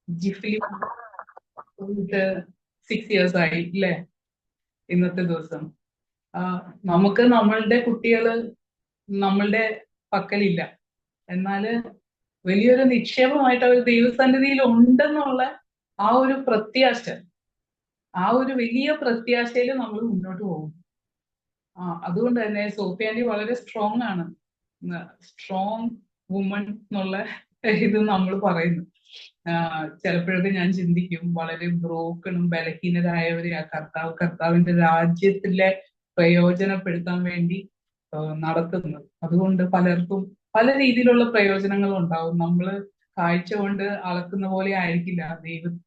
ജിഫിലി പോയിട്ട് 6 years ആയി ഇല്ലേ ഇന്നത്തെ ദിവസം. നമുക്ക് നമ്മളുടെ കുട്ടികള് നമ്മളുടെ പക്കലില്ല, എന്നാല് വലിയൊരു നിക്ഷേപമായിട്ട് അവർ ദൈവസന്നിധിയിൽ ഉണ്ടെന്നുള്ള ആ ഒരു പ്രത്യാശ, ആ ഒരു വലിയ പ്രത്യാശയിൽ നമ്മൾ മുന്നോട്ട് പോകും. അതുകൊണ്ട് തന്നെ സോഫിയാനി വളരെ സ്ട്രോങ് ആണ്. സ്ട്രോങ് വുമൺ എന്നുള്ള ഇത് നമ്മൾ പറയുന്നു. ചിലപ്പോഴൊക്കെ ഞാൻ ചിന്തിക്കും, വളരെ ബ്രോക്കണും ബലഹീനരായവരെ ആ കർത്താവിന്റെ രാജ്യത്തിലെ പ്രയോജനപ്പെടുത്താൻ വേണ്ടി നടത്തുന്നത്. അതുകൊണ്ട് പലർക്കും പല രീതിയിലുള്ള പ്രയോജനങ്ങളും ഉണ്ടാവും. നമ്മള് കാഴ്ച കൊണ്ട് അളക്കുന്ന പോലെ ആയിരിക്കില്ല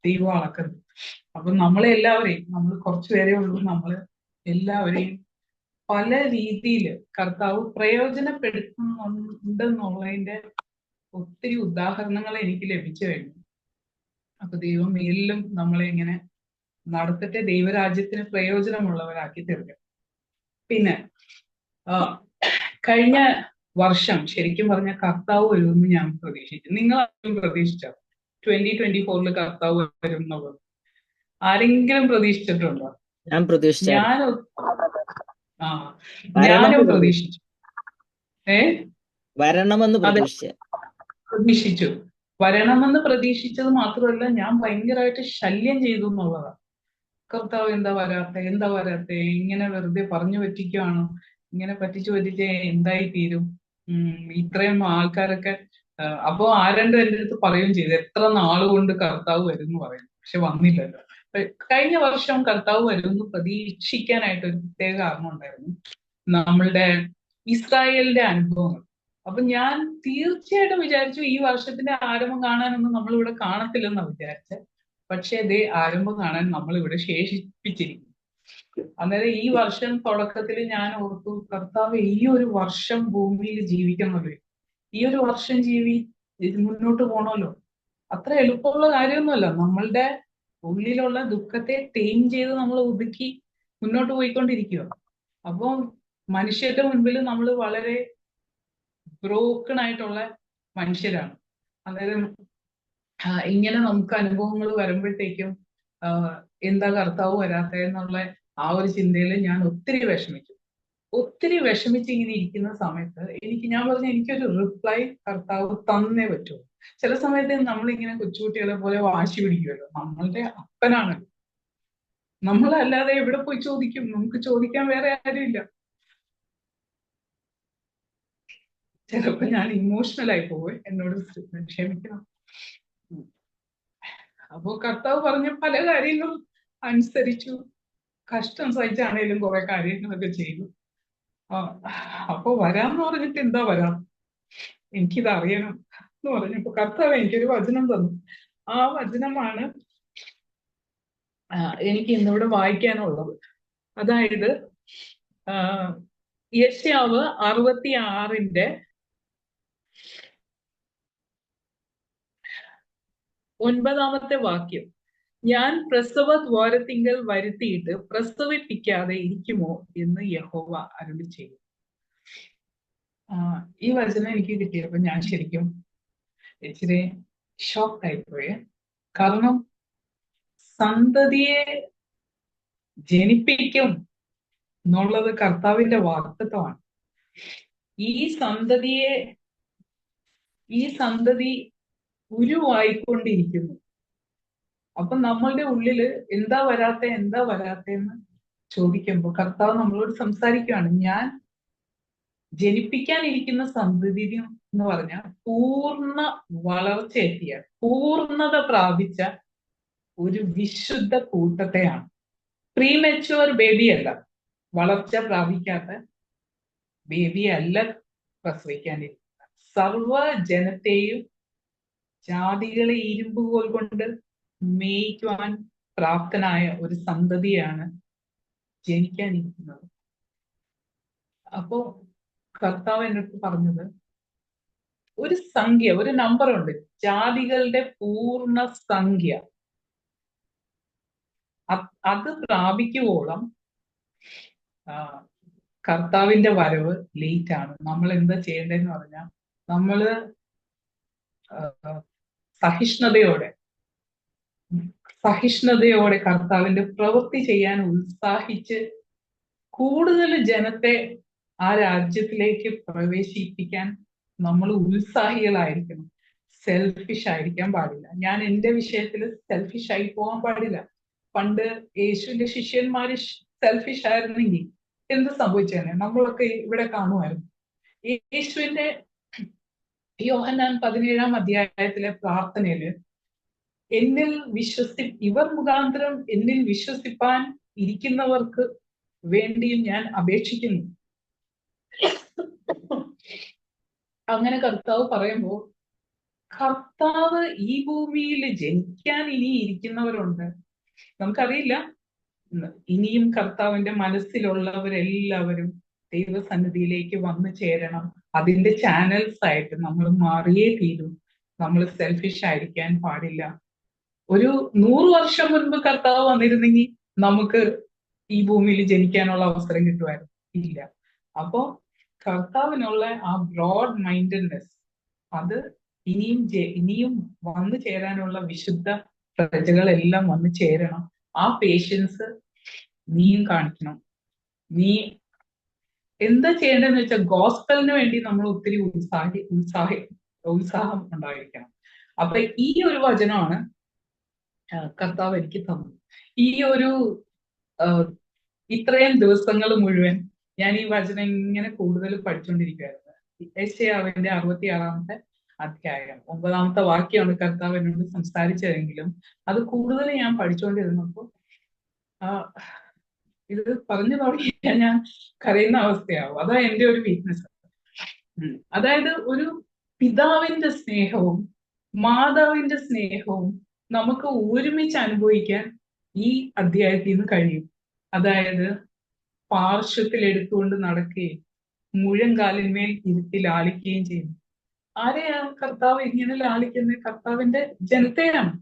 ദൈവം അളക്കുന്നത്. അപ്പൊ നമ്മളെല്ലാവരെയും, നമ്മൾ കുറച്ചുപേരേ ഉള്ളൂ, നമ്മള് എല്ലാവരെയും പല രീതിയിൽ കർത്താവ് പ്രയോജനപ്പെടുത്തുന്നുണ്ടെന്നുള്ളതിന്റെ ഒത്തിരി ഉദാഹരണങ്ങൾ എനിക്ക് ലഭിച്ചു കഴിഞ്ഞു. അപ്പൊ ദൈവം മേലിലും നമ്മളെ ഇങ്ങനെ നടത്തട്ടെ, ദൈവരാജ്യത്തിന് പ്രയോജനമുള്ളവരാക്കി തീർക്കട്ടെ. പിന്നെ കഴിഞ്ഞ വർഷം ശരിക്കും പറഞ്ഞ കർത്താവ് വരുമെന്ന് ഞാൻ പ്രതീക്ഷിച്ചു. നിങ്ങൾ ആരും പ്രതീക്ഷിച്ചോ 2024 കർത്താവ് വരും എന്നുള്ളത്? ആരെങ്കിലും പ്രതീക്ഷിച്ചിട്ടുണ്ടോ? ഞാൻ പ്രതീക്ഷിച്ചായിരുന്നു. ഞാനും പ്രതീക്ഷിച്ചു. വരണമെന്ന് പ്രതീക്ഷിച്ചു. വരണമെന്ന് പ്രതീക്ഷിച്ചത് മാത്രമല്ല, ഞാൻ ഭയങ്കരമായിട്ട് ശല്യം ചെയ്തു എന്നുള്ളതാണ്. കർത്താവ് എന്താ വരാത്തെ, ഇങ്ങനെ വെറുതെ പറഞ്ഞു പറ്റിക്കുവാണോ, ഇങ്ങനെ പറ്റിച്ചു എന്തായി തീരും, ഇത്രയും ആൾക്കാരൊക്കെ. അപ്പോ ആരണ്ട് എൻ്റെ അടുത്ത് പറയുകയും ചെയ്തു, എത്ര നാളുകൊണ്ട് കർത്താവ് വരും എന്ന് പറയുന്നു, പക്ഷെ വന്നില്ലല്ലോ. കഴിഞ്ഞ വർഷം കർത്താവ് വരുമെന്ന് പ്രതീക്ഷിക്കാനായിട്ട് ഒരു പ്രത്യേക കാരണം ഉണ്ടായിരുന്നു, നമ്മളുടെ ഇസ്രായേലിന്റെ അനുഭവങ്ങൾ. അപ്പൊ ഞാൻ തീർച്ചയായിട്ടും വിചാരിച്ചു ഈ വർഷത്തിന്റെ ആരംഭം കാണാനൊന്നും നമ്മളിവിടെ കാണത്തില്ലെന്നാണ് വിചാരിച്ചത്. പക്ഷെ അതേ ആരംഭം കാണാൻ നമ്മൾ ഇവിടെ ശേഷിപ്പിച്ചിരിക്കും. അന്നേരം ഈ വർഷം തുടക്കത്തിൽ ഞാൻ ഓർത്തു, കർത്താവ് ഈ ഒരു വർഷം ഭൂമിയിൽ ജീവിക്കണമല്ലോ, ഈ ഒരു വർഷം മുന്നോട്ട് പോകണമല്ലോ. അത്ര എളുപ്പമുള്ള കാര്യമൊന്നുമല്ല. നമ്മളുടെ ഉള്ളിലുള്ള ദുഃഖത്തെ ടേം ചെയ്ത് നമ്മൾ ഒതുക്കി മുന്നോട്ട് പോയിക്കൊണ്ടിരിക്കുക. അപ്പോൾ മനുഷ്യരുടെ മുൻപിൽ നമ്മൾ വളരെ ബ്രോക്കൺ ആയിട്ടുള്ള മനുഷ്യരാണ്. അന്നേരം ഇങ്ങനെ നമുക്ക് അനുഭവങ്ങൾ വരുമ്പോഴത്തേക്കും എന്താ കർത്താവ് വരാത്തതെന്നുള്ള ആ ഒരു ചിന്തയിൽ ഞാൻ ഒത്തിരി വിഷമിച്ച് ഇങ്ങനെ ഇരിക്കുന്ന സമയത്ത് ഞാൻ പറഞ്ഞു, എനിക്കൊരു റിപ്ലൈ കർത്താവ് തന്നേ പറ്റൂ. ചില സമയത്ത് നമ്മളിങ്ങനെ കൊച്ചുകുട്ടികളെ പോലെ വാശി പിടിക്കുമല്ലോ, നമ്മളുടെ അപ്പനാണല്ലോ, നമ്മളല്ലാതെ എവിടെ പോയി ചോദിക്കും, നമുക്ക് ചോദിക്കാൻ വേറെ ആരുമില്ല. ചിലപ്പോ ഞാൻ ഇമോഷണൽ ആയി പോവേ, എന്നോട് ക്ഷമിക്കണം. അപ്പോ കർത്താവ് പറഞ്ഞ പല കാര്യങ്ങളും അനുസരിച്ചു, കഷ്ടം സഹിച്ചാണേലും കുറെ കാര്യങ്ങളൊക്കെ ചെയ്തു. അപ്പൊ വരാന്ന് പറഞ്ഞിട്ട് എന്താ വരാം, എനിക്കിത് അറിയണം എന്ന് പറഞ്ഞപ്പോ കർത്താവ് എനിക്കൊരു വചനം തന്നു. ആ വചനമാണ് എനിക്ക് ഇന്നിവിടെ വായിക്കാനുള്ളത്. അതായത് യെശയ്യാവ് 66 9 വാക്യം. ഞാൻ പ്രസവദ്വാരത്തിങ്കൽ വരുത്തിയിട്ട് പ്രസവിപ്പിക്കാതെ ഇരിക്കുമോ എന്ന് യഹോവ അരുളി ചെയ്തു. ഈ വചനം എനിക്ക് കിട്ടിയപ്പോ ഞാൻ ശരിക്കും ഇച്ചിരി ഷോക്ക് ആയിപ്പോയി. കാരണം സന്തതിയെ ജനിപ്പിക്കും എന്നുള്ളത് കർത്താവിന്റെ വാഗ്ദത്തമാണ്. ഈ സന്തതി ഉരുവായിക്കൊണ്ടിരിക്കുന്നു. അപ്പൊ നമ്മളുടെ ഉള്ളില് എന്താ വരാത്തെന്ന് ചോദിക്കുമ്പോൾ കർത്താവ് നമ്മളോട് സംസാരിക്കുകയാണ്. ഞാൻ ജനിപ്പിക്കാനിരിക്കുന്ന സന്തതി എന്ന് പറഞ്ഞാൽ പൂർണ്ണ വളർച്ചയെത്തിയ, പൂർണ്ണത പ്രാപിച്ച ഒരു വിശുദ്ധ കൂട്ടത്തെയാണ്. പ്രീമെച്യൂർ ബേബി അല്ല, വളർച്ച പ്രാപിക്കാത്ത ബേബി അല്ല പ്രസവിക്കാനിരിക്കുന്ന. സർവ ജനത്തെയും ജാതികളെ ഇരുമ്പുകോൽ കൊണ്ട് മേയ്ക്കുവാൻ പ്രാപ്തനായ ഒരു സന്തതിയാണ് ജനിക്കാനിരിക്കുന്നത്. അപ്പോ കർത്താവ് എന്നോട് പറഞ്ഞത്, ഒരു സംഖ്യ, ഒരു നമ്പർ ഉണ്ട്, ജാതികളുടെ പൂർണ്ണ സംഖ്യ. അത് പ്രാപിക്കുവോളം കർത്താവിന്റെ വരവ് ലേറ്റ് ആണ്. നമ്മൾ എന്താ ചെയ്യേണ്ടതെന്ന് പറഞ്ഞാൽ, നമ്മള് സഹിഷ്ണുതയോടെ സഹിഷ്ണുതയോടെ കർത്താവിന്റെ പ്രവൃത്തി ചെയ്യാൻ ഉത്സാഹിച്ച് കൂടുതൽ ജനത്തെ ആ രാജ്യത്തിലേക്ക് പ്രവേശിപ്പിക്കാൻ നമ്മൾ ഉത്സാഹികളായിരിക്കണം. സെൽഫിഷ് ആയിരിക്കാൻ പാടില്ല. ഞാൻ എന്റെ വിഷയത്തിൽ സെൽഫിഷ് ആയി പോകാൻ പാടില്ല. പണ്ട് യേശുവിന്റെ ശിഷ്യന്മാര് സെൽഫിഷ് ആയിരുന്നെങ്കിൽ എന്ത് സംഭവിച്ചേനെ? നമ്മളൊക്കെ ഇവിടെ കാണുമായിരുന്നു. യേശുവിന്റെ യോഹന്നാൻ 17-ാം അധ്യായത്തിലെ പ്രാർത്ഥനയില് ഇവർ മുഖാന്തരം എന്നിൽ വിശ്വസിപ്പാൻ ഇരിക്കുന്നവർക്ക് വേണ്ടിയും ഞാൻ അപേക്ഷിക്കുന്നു. അങ്ങനെ കർത്താവ് പറയുമ്പോൾ കർത്താവ് ഈ ഭൂമിയിൽ ജനിക്കാൻ ഇനി ഇരിക്കുന്നവരുണ്ട്. നമുക്കറിയില്ല, ഇനിയും കർത്താവിന്റെ മനസ്സിലുള്ളവരെല്ലാവരും ദൈവസന്നിധിയിലേക്ക് വന്നു ചേരണം. അതിന്റെ ചാനൽസ് ആയിട്ട് നമ്മൾ മാറിയേ തീരും. നമ്മൾ സെൽഫിഷ് ആയിരിക്കാൻ പാടില്ല. ഒരു 100 വർഷം മുൻപ് കർത്താവ് വന്നിരുന്നെങ്കിൽ നമുക്ക് ഈ ഭൂമിയിൽ ജനിക്കാനുള്ള അവസരം കിട്ടുമായിരുന്നു? ഇല്ല. അപ്പോ കർത്താവിനുള്ള ആ ബ്രോഡ് മൈൻഡഡ്നെസ് അത് ഇനിയും വന്നു ചേരാനുള്ള വിശുദ്ധ പ്രജകളെല്ലാം വന്നു ചേരണം. ആ പേഷ്യൻസ് നീയും കാണിക്കണം. നീ എന്താ ചെയ്യേണ്ടതെന്ന് വെച്ചാൽ ഗോസ്പലിന് വേണ്ടി നമ്മൾ ഒത്തിരി ഉത്സാഹം ഉണ്ടായിരിക്കണം. അപ്പൊ ഈ ഒരു വചനമാണ് കർത്താവ് എനിക്ക് തന്നത്. ഈ ഒരു ഇത്രയും ദിവസങ്ങൾ മുഴുവൻ ഞാൻ ഈ വചനം ഇങ്ങനെ കൂടുതൽ പഠിച്ചുകൊണ്ടിരിക്കുകയായിരുന്നു. യെശയ്യാവിന്റെ 66-ാമത്തെ അധ്യായം 9-ാമത്തെ വാക്യമാണ് കർത്താവ് എന്നോട് സംസാരിച്ചതെങ്കിലും അത് കൂടുതൽ ഞാൻ പഠിച്ചുകൊണ്ടിരുന്നപ്പോൾ ഇത് പറഞ്ഞു തുടങ്ങിയാൽ ഞാൻ കരയുന്ന അവസ്ഥയാവും. അതാ എന്റെ ഒരു വീക്ക്നെസ്. അതായത് ഒരു പിതാവിന്റെ സ്നേഹവും മാതാവിന്റെ സ്നേഹവും നമുക്ക് ഒരുമിച്ച് അനുഭവിക്കാൻ ഈ അധ്യായത്തിൽ നിന്ന് കഴിയും. അതായത് പാർശ്വത്തിൽ എടുത്തുകൊണ്ട് നടക്കുകയും മുഴങ്കാലിന്മേൽ ഇരുത്തി ലാളിക്കുകയും ചെയ്യുന്നു. ആരെയാണ് കർത്താവ് ഇങ്ങനെ ലാളിക്കുന്നത്? കർത്താവിന്റെ ജനത്തെയാണ്.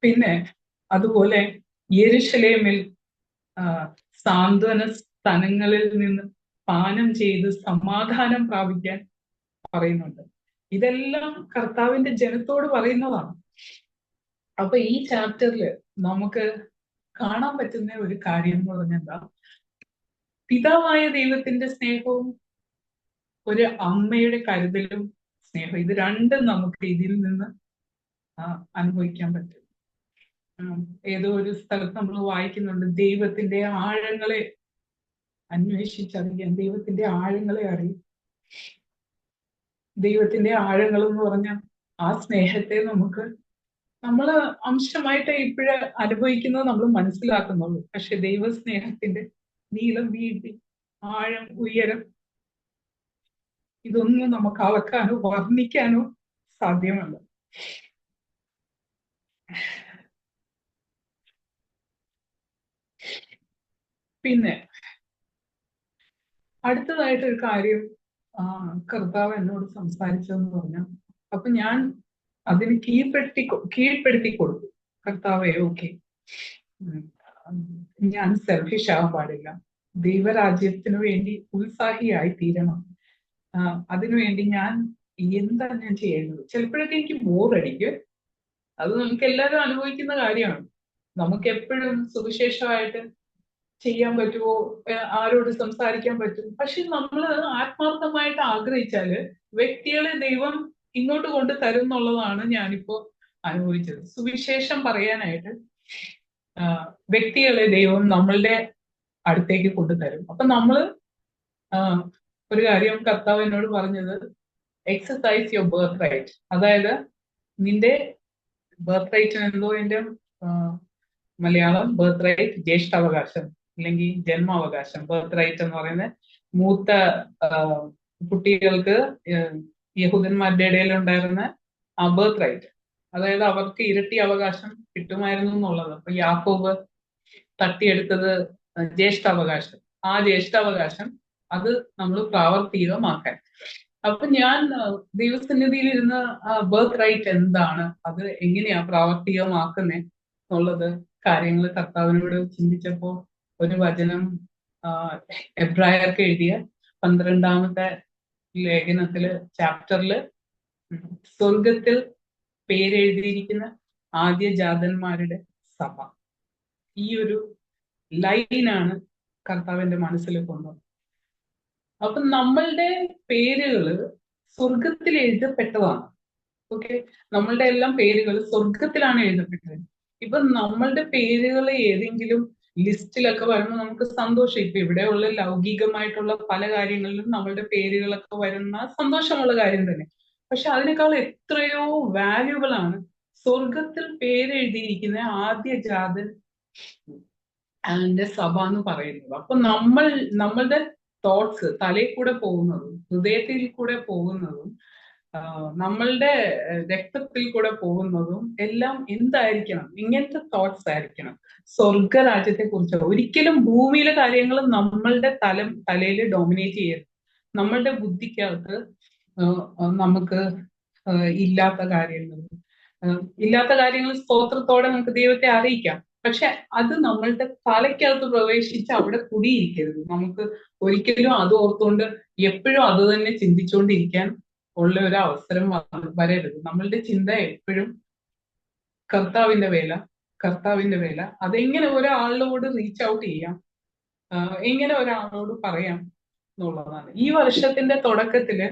പിന്നെ അതുപോലെ യെരൂശലേമിൽ സാന്ത്വന സ്ഥലങ്ങളിൽ നിന്ന് പാനം ചെയ്ത് സമാധാനം പ്രാപിക്കാൻ പറയുന്നുണ്ട്. ഇതെല്ലാം കർത്താവിന്റെ ജനത്തോട് പറയുന്നതാണ്. അപ്പൊ ഈ ചാപ്റ്ററിൽ നമുക്ക് കാണാൻ പറ്റുന്ന ഒരു കാര്യം എന്ന് പറഞ്ഞാൽ പിതാവായ ദൈവത്തിന്റെ സ്നേഹവും ഒരു അമ്മയുടെ കരുതലും സ്നേഹവും, ഇത് രണ്ടും നമുക്ക് ഇതിൽ നിന്ന് അനുഭവിക്കാൻ പറ്റും. ഏതോ ഒരു സ്ഥലത്ത് നമ്മൾ വായിക്കുന്നുണ്ട്, ദൈവത്തിന്റെ ആഴങ്ങളെ അന്വേഷിച്ചറിയാൻ, ദൈവത്തിന്റെ ആഴങ്ങളെ അറിയും. ദൈവത്തിന്റെ ആഴങ്ങൾ എന്ന് പറഞ്ഞാൽ ആ സ്നേഹത്തെ നമ്മൾ അംശമായിട്ട് ഇപ്പോഴേ അനുഭവിക്കുന്നത് നമ്മൾ മനസ്സിലാക്കുന്നുള്ളൂ. പക്ഷെ ദൈവസ്നേഹത്തിന്റെ നീളം, വീതി, ആഴം, ഉയരം ഇതൊന്നും നമുക്ക് അളക്കാനോ വർണ്ണിക്കാനോ സാധ്യമല്ല. പിന്നെ അടുത്തതായിട്ടൊരു കാര്യം കർത്താവ് എന്നോട് സംസാരിച്ചതെന്ന് പറഞ്ഞാൽ, അപ്പൊ ഞാൻ അതിന് കീഴ്പ്പെടുത്തി കൊടുത്തു. കർത്താവേ, ഓക്കെ, ഞാൻ സെൽഫിഷ് ആവാൻ പാടില്ല, ദൈവരാജ്യത്തിനു വേണ്ടി ഉത്സാഹിയായി തീരണം. അതിനുവേണ്ടി ഞാൻ എന്താ ഞാൻ ചെയ്യേണ്ടത്? ചിലപ്പോഴൊക്കെ എനിക്ക് ബോറടിക്കും. അത് നമുക്ക് എല്ലാവരും അനുഭവിക്കുന്ന കാര്യമാണ്. നമുക്ക് എപ്പോഴും സുവിശേഷമായിട്ട് ചെയ്യാൻ പറ്റുമോ, ആരോട് സംസാരിക്കാൻ പറ്റും? പക്ഷെ നമ്മൾ ആത്മാർത്ഥമായിട്ട് ആഗ്രഹിച്ചാല് വ്യക്തികളെ ദൈവം ഇങ്ങോട്ട് കൊണ്ട് തരും എന്നുള്ളതാണ് ഞാനിപ്പോ അനുഭവിച്ചത്. സുവിശേഷം പറയാനായിട്ട് വ്യക്തികളെ ദൈവം നമ്മളുടെ അടുത്തേക്ക് കൊണ്ടുതരും. അപ്പൊ നമ്മള് ഒരു കാര്യം കർത്താവ് എന്നോട് പറഞ്ഞത്, എക്സസൈസ് യുവർ ബർത്ത് റൈറ്റ്. അതായത് നിന്റെ ബർത്ത് റൈറ്റ് എന്തോ എന്റെ മലയാളം ബർത്ത് റൈറ്റ് ജ്യേഷ്ഠാവകാശം അല്ലെങ്കിൽ ജന്മാവകാശം. ബർത്ത് റൈറ്റ് എന്ന് പറയുന്നത് മൂത്ത കുട്ടികൾക്ക് യഹൂദന്മാരുടെ ഇടയിൽ ഉണ്ടായിരുന്ന ആ ബർത്ത് റൈറ്റ്, അതായത് അവർക്ക് ഇരട്ടി അവകാശം കിട്ടുമായിരുന്നു എന്നുള്ളത്. അപ്പൊ യാക്കോബ് തട്ടിയെടുത്തത് ജ്യേഷ്ഠാവകാശം. ആ ജ്യേഷ്ഠാവകാശം അത് നമ്മൾ പ്രാവർത്തികമാക്കാൻ. അപ്പൊ ഞാൻ ദൈവസന്നിധിയിൽ ഇരുന്ന് ബർത്ത് റൈറ്റ് എന്താണ്, അത് എങ്ങനെയാ പ്രാവർത്തികമാക്കുന്നത് എന്നുള്ളത് കാര്യങ്ങൾ കർത്താവിനോട് ചിന്തിച്ചപ്പോ ഒരു വചനം എബ്രായർക്ക് എഴുതിയ 12-ാമത്തെ ലേഖനത്തില് ചാപ്റ്ററില്, സ്വർഗത്തിൽ പേരെഴുതിയിരിക്കുന്ന ആദ്യ ജാതന്മാരുടെ സഭ. ഈ ഒരു ലൈനാണ് കർത്താവിന്റെ മനസ്സിൽ കൊണ്ടുവന്നത്. അപ്പൊ നമ്മളുടെ പേരുകള് സ്വർഗത്തിൽ എഴുതപ്പെട്ടതാണ്. ഓക്കെ, നമ്മളുടെ എല്ലാം പേരുകൾ സ്വർഗത്തിലാണ് എഴുതപ്പെട്ടത്. ഇപ്പൊ നമ്മളുടെ പേരുകൾ ഏതെങ്കിലും ലിസ്റ്റിലൊക്കെ വരുമ്പോൾ നമുക്ക് സന്തോഷം. ഇപ്പൊ ഇവിടെയുള്ള ലൗകികമായിട്ടുള്ള പല കാര്യങ്ങളിലും നമ്മളുടെ പേരുകളൊക്കെ വരുന്ന സന്തോഷമുള്ള കാര്യം തന്നെ. പക്ഷെ അതിനേക്കാൾ എത്രയോ വാല്യുബിൾ ആണ് സ്വർഗത്തിൽ പേരെഴുതിയിരിക്കുന്ന ആദ്യ ജാതൻ അതിന്റെ സഭ എന്ന് പറയുന്നത്. അപ്പൊ നമ്മളുടെ തോട്ട്സ് തലയിൽ കൂടെ പോകുന്നതും ഹൃദയത്തിൽ കൂടെ പോകുന്നതും നമ്മളുടെ രക്തത്തിൽ കൂടെ പോകുന്നതും എല്ലാം എന്തായിരിക്കണം? ഇങ്ങനത്തെ തോട്ട്സ് ആയിരിക്കണം സ്വർഗരാജ്യത്തെ കുറിച്ച്. ഒരിക്കലും ഭൂമിയിലെ കാര്യങ്ങൾ നമ്മളുടെ തലയിൽ ഡോമിനേറ്റ് ചെയ്യരുത്. നമ്മളുടെ ബുദ്ധിക്കകത്ത് നമുക്ക് ഇല്ലാത്ത കാര്യങ്ങൾ സ്തോത്രത്തോടെ നമുക്ക് ദൈവത്തെ അറിയിക്കാം. പക്ഷെ അത് നമ്മളുടെ തലയ്ക്കകത്ത് പ്രവേശിച്ച് അവിടെ കുടിയിരിക്കരുത്. നമുക്ക് ഒരിക്കലും അത് ഓർത്തുകൊണ്ട് എപ്പോഴും അത് തന്നെ ചിന്തിച്ചുകൊണ്ടിരിക്കാൻ ഉള്ള ഒരു അവസരം വരരുത്. നമ്മളുടെ ചിന്ത എപ്പോഴും കർത്താവിന്റെ വേല. അതെങ്ങനെ ഒരാളിനോട് റീച്ച് ഔട്ട് ചെയ്യാം, എങ്ങനെ ഒരാളോട് പറയാം എന്നുള്ളതാണ്. ഈ വർഷത്തിന്റെ തുടക്കത്തില്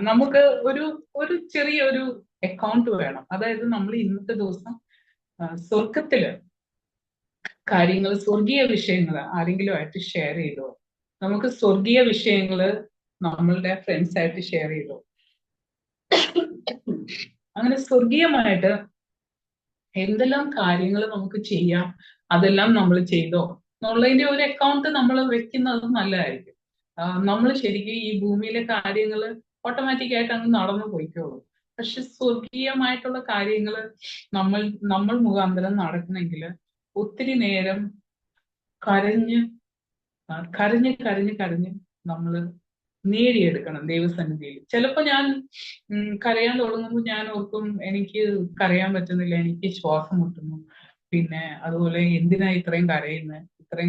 നമുക്ക് ഒരു ചെറിയൊരു അക്കൗണ്ട് വേണം. അതായത് നമ്മൾ ഇന്നത്തെ ദിവസം സ്വർഗത്തില് കാര്യങ്ങൾ, സ്വർഗീയ വിഷയങ്ങൾ ആരെങ്കിലും ആയിട്ട് ഷെയർ ചെയ്തോ? നമുക്ക് സ്വർഗീയ വിഷയങ്ങള് നമ്മളുടെ ഫ്രണ്ട്സ് ആയിട്ട് ഷെയർ ചെയ്തോ? അങ്ങനെ സ്വർഗീയമായിട്ട് എന്തെല്ലാം കാര്യങ്ങൾ നമുക്ക് ചെയ്യാം അതെല്ലാം നമ്മൾ ചെയ്തോ എന്നുള്ളതിന്റെ ഒരു അക്കൗണ്ട് നമ്മൾ വെക്കുന്നത് നല്ലതായിരിക്കും. നമ്മൾ ശരിക്കും ഈ ഭൂമിയിലെ കാര്യങ്ങൾ ഓട്ടോമാറ്റിക് ആയിട്ട് അങ്ങ് നടന്നു പോയിക്കോളും. പക്ഷെ സ്വർഗീയമായിട്ടുള്ള കാര്യങ്ങൾ നമ്മൾ മുഖാന്തരം നടക്കണമെങ്കിൽ ഒത്തിരി നേരം കരഞ്ഞ് നമ്മൾ നേടിയെടുക്കണം ദൈവസന്നിധിയിൽ. ചിലപ്പോ ഞാൻ കരയാൻ തുടങ്ങുമ്പോൾ ഞാൻ ഓർക്കും, എനിക്ക് കരയാൻ പറ്റുന്നില്ല, എനിക്ക് ശ്വാസം മുട്ടുന്നു. പിന്നെ അതുപോലെ എന്തിനാ ഇത്രയും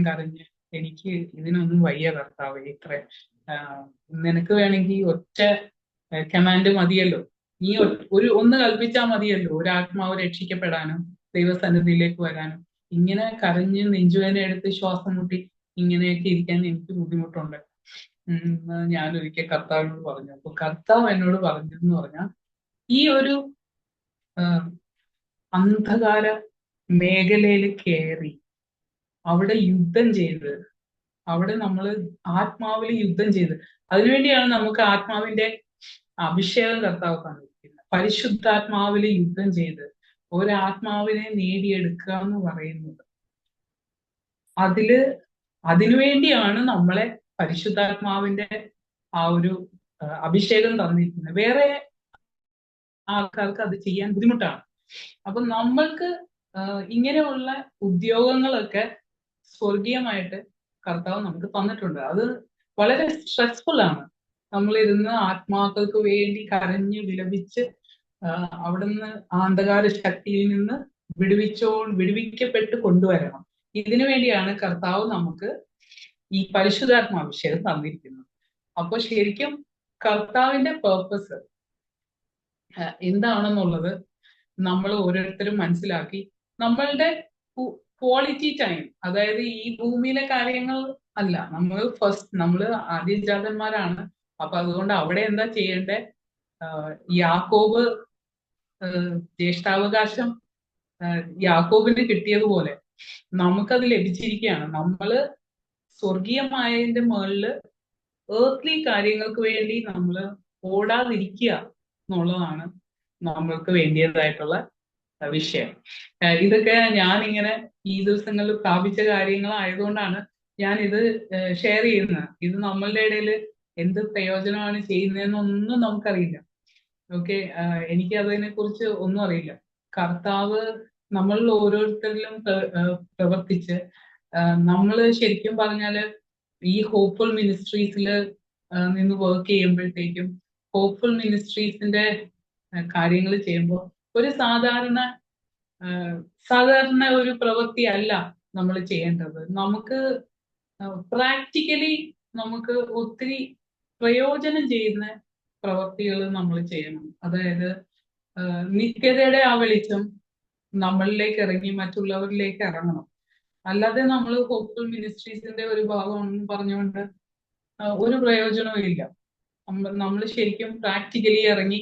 കരഞ്ഞ് എനിക്ക് ഇതിനൊന്നും വയ്യ കർത്താവേ. നിനക്ക് വേണമെങ്കിൽ ഒറ്റ കമാൻഡ് മതിയല്ലോ, നീ ഒന്ന് കൽപ്പിച്ചാൽ മതിയല്ലോ ഒരു ആത്മാവ് രക്ഷിക്കപ്പെടാനും ദൈവസന്നിധിയിലേക്ക് വരാനും. ഇങ്ങനെ കരഞ്ഞ് നെഞ്ചുവേദന എടുത്ത് ശ്വാസം മുട്ടി ഇങ്ങനെയൊക്കെ ഇരിക്കാൻ എനിക്ക് ബുദ്ധിമുട്ടുണ്ട്. ഞാൻ ഒരിക്കൽ കർത്താവിനോട് പറഞ്ഞു. അപ്പൊ കർത്താവ് എന്നോട് പറഞ്ഞതെന്ന് പറഞ്ഞാൽ, ഈ ഒരു അന്ധകാര മേഖലയിൽ കയറി അവിടെ യുദ്ധം ചെയ്ത്, അവിടെ നമ്മൾ ആത്മാവിൽ യുദ്ധം ചെയ്ത്, അതിനുവേണ്ടിയാണ് നമുക്ക് ആത്മാവിന്റെ അഭിഷേകം കർത്താവ് തന്നിരിക്കുന്നത്. പരിശുദ്ധാത്മാവിൽ യുദ്ധം ചെയ്ത് ഒരാത്മാവിനെ നേടിയെടുക്കുക എന്ന് പറയുന്നത്, അതിനുവേണ്ടിയാണ് നമ്മളെ പരിശുദ്ധാത്മാവിന്റെ ആ ഒരു അഭിഷേകം തന്നിരിക്കുന്നത്. വേറെ ആൾക്കാർക്ക് അത് ചെയ്യാൻ ബുദ്ധിമുട്ടാണ്. അപ്പൊ നമ്മൾക്ക് ഇങ്ങനെയുള്ള ഉദ്യോഗങ്ങളൊക്കെ സ്വർഗീയമായിട്ട് കർത്താവ് നമുക്ക് തന്നിട്ടുണ്ട്. അത് വളരെ സ്ട്രെസ്ഫുൾ ആണ്. നമ്മളിരുന്ന് ആത്മാക്കൾക്ക് വേണ്ടി കരഞ്ഞ് വിലപിച്ച് അവിടുന്ന് അന്ധകാര ശക്തിയിൽ നിന്ന് വിടുവിക്കപ്പെട്ട് കൊണ്ടുവരണം. ഇതിനു വേണ്ടിയാണ് കർത്താവ് നമുക്ക് ഈ പരിശുദ്ധാത്മാഭിഷേകം തന്നിരിക്കുന്നത്. അപ്പൊ ശരിക്കും കർത്താവിന്റെ പേർപ്പസ് എന്താണെന്നുള്ളത് നമ്മൾ ഓരോരുത്തരും മനസ്സിലാക്കി നമ്മളുടെ ക്വാളിറ്റി ടൈം, അതായത് ഈ ഭൂമിയിലെ കാര്യങ്ങൾ അല്ല, നമ്മൾ ആദ്യജാതന്മാരാണ്. അപ്പൊ അതുകൊണ്ട് അവിടെ എന്താ ചെയ്യേണ്ടേ? യാക്കോബ് ജ്യേഷ്ഠാവകാശം യാക്കോബിന് കിട്ടിയതുപോലെ നമുക്കത് ലഭിച്ചിരിക്കുകയാണ്. നമ്മള് സ്വർഗീയമായതിന്റെ മുകളില് ഏർത്ത്ലി കാര്യങ്ങൾക്ക് വേണ്ടി നമ്മൾ ഓടാതിരിക്കുക എന്നുള്ളതാണ് നമ്മൾക്ക് വേണ്ടിയതായിട്ടുള്ള വിഷയം. ഇതൊക്കെ ഞാനിങ്ങനെ ഈ ദിവസങ്ങളിൽ പ്രാപിച്ച കാര്യങ്ങളായതുകൊണ്ടാണ് ഞാൻ ഇത് ഷെയർ ചെയ്യുന്നത്. ഇത് നമ്മളുടെ ഇടയിൽ എന്ത് പ്രയോജനമാണ് ചെയ്യുന്നതെന്നൊന്നും നമുക്കറിയില്ല. ഓക്കെ, എനിക്ക് അതിനെ കുറിച്ച് ഒന്നും അറിയില്ല. കർത്താവ് നമ്മളിൽ ഓരോരുത്തരിലും പ്രവർത്തിച്ച് നമ്മൾ ശരിക്കും പറഞ്ഞാല് ഈ ഹോപ്പ്ഫുൾ മിനിസ്ട്രീസിൽ നിന്ന് വർക്ക് ചെയ്യുമ്പോഴത്തേക്കും, ഹോപ്പ്ഫുൾ മിനിസ്ട്രീസിന്റെ കാര്യങ്ങൾ ചെയ്യുമ്പോൾ ഒരു സാധാരണ ഒരു പ്രവൃത്തി അല്ല നമ്മൾ ചെയ്യേണ്ടത്. നമുക്ക് പ്രാക്ടിക്കലി നമുക്ക് ഒത്തിരി പ്രയോജനം ചെയ്യുന്ന പ്രവൃത്തികൾ നമ്മൾ ചെയ്യണം. അതായത് നിത്യതയുടെ ആ വെളിച്ചം നമ്മളിലേക്ക് ഇറങ്ങി മറ്റുള്ളവരിലേക്ക് ഇറങ്ങണം. അല്ലാതെ നമ്മൾ ഹോപ്പ്ഫുൾ മിനിസ്ട്രീസിന്റെ ഒരു ഭാഗമാണെന്ന് പറഞ്ഞുകൊണ്ട് ഒരു പ്രയോജനവും ഇല്ല. നമ്മൾ ശരിക്കും പ്രാക്ടിക്കലി ഇറങ്ങി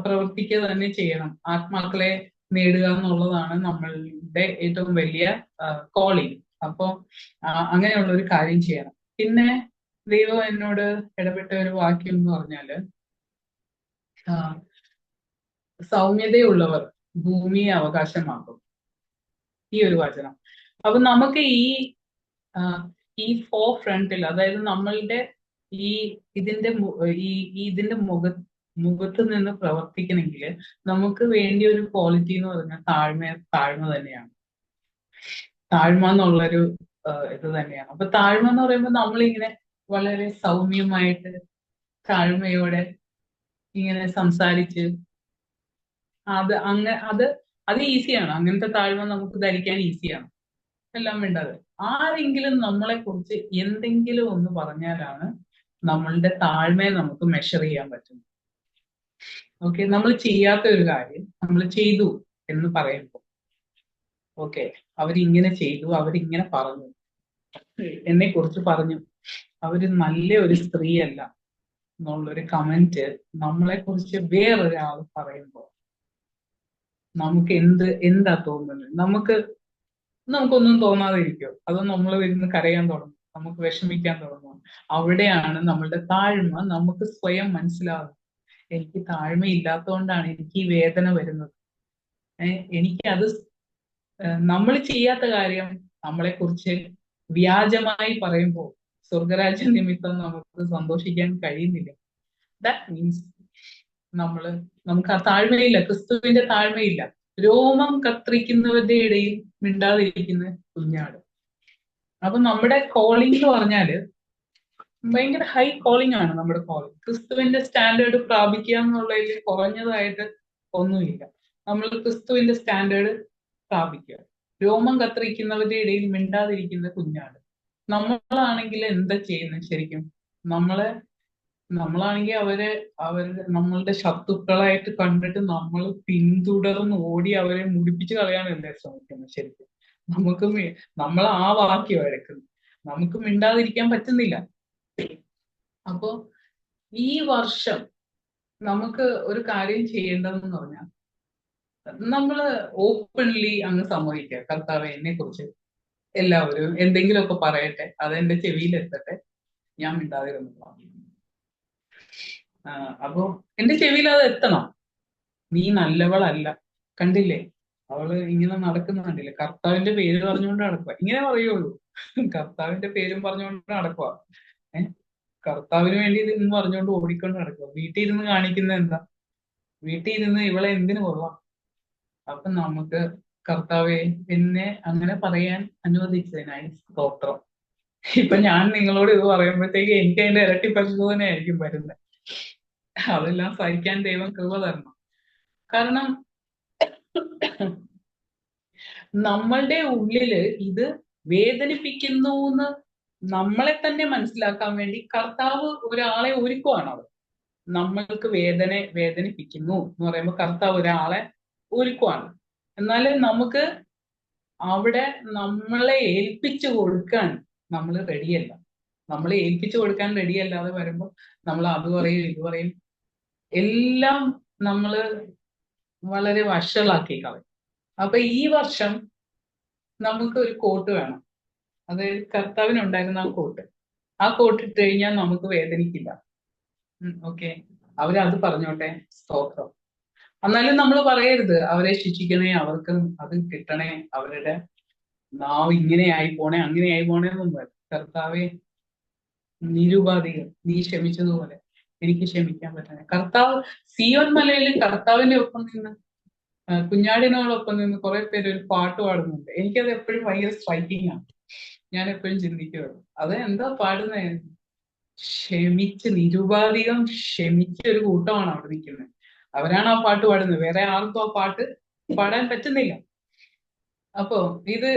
പ്രവർത്തിക്കുക തന്നെ ചെയ്യണം. ആത്മാക്കളെ നേടുക എന്നുള്ളതാണ് നമ്മളുടെ ഏറ്റവും വലിയ കോളിംഗ്. അപ്പോ അങ്ങനെയുള്ള ഒരു കാര്യം ചെയ്യണം. പിന്നെ ദൈവം എന്നോട് ഇടപെട്ട ഒരു വാക്യം എന്ന് പറഞ്ഞാല്, സൗമ്യതയുള്ളവർ ഭൂമിയെ അവകാശമാക്കും. ഈ ഒരു വചനം. അപ്പൊ നമുക്ക് ഈ ഫോർ ഫ്രണ്ടിൽ, അതായത് നമ്മളുടെ ഈ ഇതിന്റെ ഇതിന്റെ മുഖത്ത് നിന്ന് പ്രവർത്തിക്കണമെങ്കിൽ നമുക്ക് വേണ്ടിയ ഒരു ക്വാളിറ്റി എന്ന് പറഞ്ഞാൽ താഴ്മ തന്നെയാണ്. താഴ്മ എന്നുള്ളൊരു ഇത് തന്നെയാണ്. അപ്പൊ താഴ്മ എന്ന് പറയുമ്പോൾ നമ്മളിങ്ങനെ വളരെ സൗമ്യമായിട്ട് താഴ്മയോടെ ഇങ്ങനെ സംസാരിച്ച് അത് ഈസിയാണ്. അങ്ങനത്തെ താഴ്മ നമുക്ക് ധരിക്കാൻ ഈസിയാണ്, എല്ലാം വേണ്ടത്. ആരെങ്കിലും നമ്മളെ കുറിച്ച് എന്തെങ്കിലും ഒന്ന് പറഞ്ഞാലാണ് നമ്മളുടെ താഴ്മയെ നമുക്ക് മെഷർ ചെയ്യാൻ പറ്റും. ഓക്കെ, നമ്മൾ ചെയ്യാത്ത ഒരു കാര്യം നമ്മൾ ചെയ്തു എന്ന് പറയുമ്പോൾ, ഓക്കെ, അവരിങ്ങനെ ചെയ്തു, അവരിങ്ങനെ പറഞ്ഞു, എന്നെ കുറിച്ച് പറഞ്ഞു, അവര് നല്ല ഒരു സ്ത്രീയല്ല എന്നുള്ളൊരു കമന്റ് നമ്മളെ കുറിച്ച് വേറൊരാൾ പറയുമ്പോൾ നമുക്ക് എന്താ തോന്നുന്നത്? നമുക്കൊന്നും തോന്നാതെ ഇരിക്കും. അത് നമ്മൾ ഇരുന്ന് കരയാൻ തുടങ്ങും, നമുക്ക് വിഷമിക്കാൻ തുടങ്ങും. അവിടെയാണ് നമ്മളുടെ താഴ്മ നമുക്ക് സ്വയം മനസ്സിലാകുന്നത്. എനിക്ക് താഴ്മയില്ലാത്തതുകൊണ്ടാണ് എനിക്ക് ഈ വേദന വരുന്നത്. എനിക്കത് നമ്മൾ ചെയ്യാത്ത കാര്യം നമ്മളെ കുറിച്ച് വ്യാജമായി പറയുമ്പോൾ സ്വർഗരാജ്യ നിമിത്തം നമുക്ക് സന്തോഷിക്കാൻ കഴിയുന്നില്ല. ദാറ്റ് മീൻസ് നമുക്ക് ആ താഴ്മയില്ല, ക്രിസ്തുവിന്റെ താഴ്മയില്ല. രോമം കത്രിക്കുന്നവരുടെ ഇടയിൽ മിണ്ടാതിരിക്കുന്ന കുഞ്ഞാട്. അപ്പൊ നമ്മുടെ കോളിംഗ് എന്ന് പറഞ്ഞാല് ഭയങ്കര ഹൈ കോളിംഗ് ആണ്. നമ്മുടെ കോളിംഗ് ക്രിസ്തുവിന്റെ സ്റ്റാൻഡേർഡ് പ്രാപിക്കുക എന്നുള്ളതിൽ കുറഞ്ഞതായിട്ട് ഒന്നുമില്ല. നമ്മൾ ക്രിസ്തുവിന്റെ സ്റ്റാൻഡേർഡ് പ്രാപിക്കുക. രോമം കത്രിക്കുന്നവരുടെ ഇടയിൽ മിണ്ടാതിരിക്കുന്ന കുഞ്ഞാട്. നമ്മളാണെങ്കിൽ എന്താ ചെയ്യുന്നത്? ശരിക്കും നമ്മളാണെങ്കിൽ നമ്മളുടെ ശത്രുക്കളായിട്ട് കണ്ടിട്ട് നമ്മൾ പിന്തുടർന്ന് ഓടി അവരെ മുടിപ്പിച്ച് കളയാനല്ലേ ശ്രമിക്കുന്നത്. ശരിക്കും നമ്മൾ ആ വാക്യം എടുക്കുന്നത്, നമുക്ക് മിണ്ടാതിരിക്കാൻ പറ്റുന്നില്ല. അപ്പോ ഈ വർഷം നമുക്ക് ഒരു കാര്യം ചെയ്യേണ്ടതെന്ന് പറഞ്ഞാൽ, നമ്മള് ഓപ്പൺലി അങ്ങ് സമ്മതിക്കുക, കർത്താവെ എന്നെ കുറിച്ച് എല്ലാവരും എന്തെങ്കിലുമൊക്കെ പറയട്ടെ, അതെന്റെ ചെവിയിലെത്തട്ടെ, ഞാൻ മിണ്ടാതിരുന്നു. അപ്പോ എന്റെ ചെവിയിൽ അത് എത്തണം. നീ നല്ലവളല്ല, കണ്ടില്ലേ അവള് ഇങ്ങനെ നടക്കുന്ന കണ്ടില്ലേ, കർത്താവിന്റെ പേര് പറഞ്ഞുകൊണ്ട് നടക്കുക. ഇങ്ങനെ പറയുള്ളൂ, കർത്താവിന്റെ പേരും പറഞ്ഞുകൊണ്ട് നടക്കുക. കർത്താവിന് വേണ്ടി ഇതെന്ന് പറഞ്ഞുകൊണ്ട് ഓടിക്കൊണ്ട് നടക്കുക. വീട്ടിൽ ഇരുന്ന് കാണിക്കുന്ന എന്താ? വീട്ടിൽ ഇരുന്ന് ഇവളെ എന്തിനു കൊള്ളാം? അപ്പൊ നമുക്ക് കർത്താവെ എന്നെ അങ്ങനെ പറയാൻ അനുവദിച്ചതിനായി സ്തോത്രം. ഇപ്പൊ ഞാൻ നിങ്ങളോട് ഇത് പറയുമ്പോഴത്തേക്ക് എനിക്ക് അതിന്റെ ഇരട്ടി പരിശോധനയായിരിക്കും വരുന്നത്. അതെല്ലാം സഹിക്കാൻ ദൈവം കൃപ തരണം. കാരണം നമ്മളുടെ ഉള്ളില് ഇത് വേദനിപ്പിക്കുന്നു എന്ന് നമ്മളെ തന്നെ മനസ്സിലാക്കാൻ വേണ്ടി കർത്താവ് ഒരാളെ ഒരുക്കുവാണ്. അവർ നമ്മൾക്ക് വേദനിപ്പിക്കുന്നു എന്ന് പറയുമ്പോൾ കർത്താവ് ഒരാളെ ഒരുക്കുവാണ്. എന്നാലും നമുക്ക് അവിടെ നമ്മളെ ഏൽപ്പിച്ചു കൊടുക്കാൻ നമ്മൾ റെഡിയല്ല. നമ്മളെ ഏൽപ്പിച്ചു കൊടുക്കാൻ റെഡിയല്ലാതെ വരുമ്പോൾ നമ്മൾ അത് പറയും ഇത് പറയും, എല്ലാം നമ്മള് വളരെ വഷളാക്കി കളയും. അപ്പൊ ഈ വർഷം നമുക്ക് ഒരു കോട്ട് വേണം. അതായത് കർത്താവിനുണ്ടായിരുന്ന ആ കോട്ട് ഇട്ട് കഴിഞ്ഞാൽ നമുക്ക് വേദനിക്കില്ല. ഓക്കെ, അവരത് പറഞ്ഞോട്ടെ, സ്തോത്രം. എന്നാലും നമ്മൾ പറയരുത് അവരെ ശിക്ഷിക്കണേ, അവർക്ക് അത് കിട്ടണേ, അവരുടെ നാവ് ഇങ്ങനെ ആയി പോണേ അങ്ങനെ ആയി പോണേ എന്നൊന്നും. കർത്താവെ നിരുപാധികം നീ ക്ഷമിച്ചതുപോലെ എനിക്ക് ക്ഷമിക്കാൻ പറ്റണേ. കർത്താവ് സിയോൻ മലയിൽ കർത്താവിന്റെ ഒപ്പം നിന്ന് കുഞ്ഞാടിനോടൊപ്പം നിന്ന് കുറെ പേര് ഒരു പാട്ട് പാടുന്നുണ്ട്. എനിക്കത് എപ്പോഴും ഭയങ്കര സ്ട്രൈക്കിംഗ് ആണ്. ഞാൻ എപ്പോഴും ചിന്തിക്കുകയുള്ളൂ, അത് എന്താ പാടുന്നേ? നിരുപാധികം ക്ഷമിച്ച ഒരു കൂട്ടമാണ് അവിടെ നിൽക്കുന്നത്. അവരാണ് ആ പാട്ട് പാടുന്നത്. വേറെ ആർക്കും ആ പാട്ട് പാടാൻ പറ്റുന്നില്ല. അപ്പോ ഇത്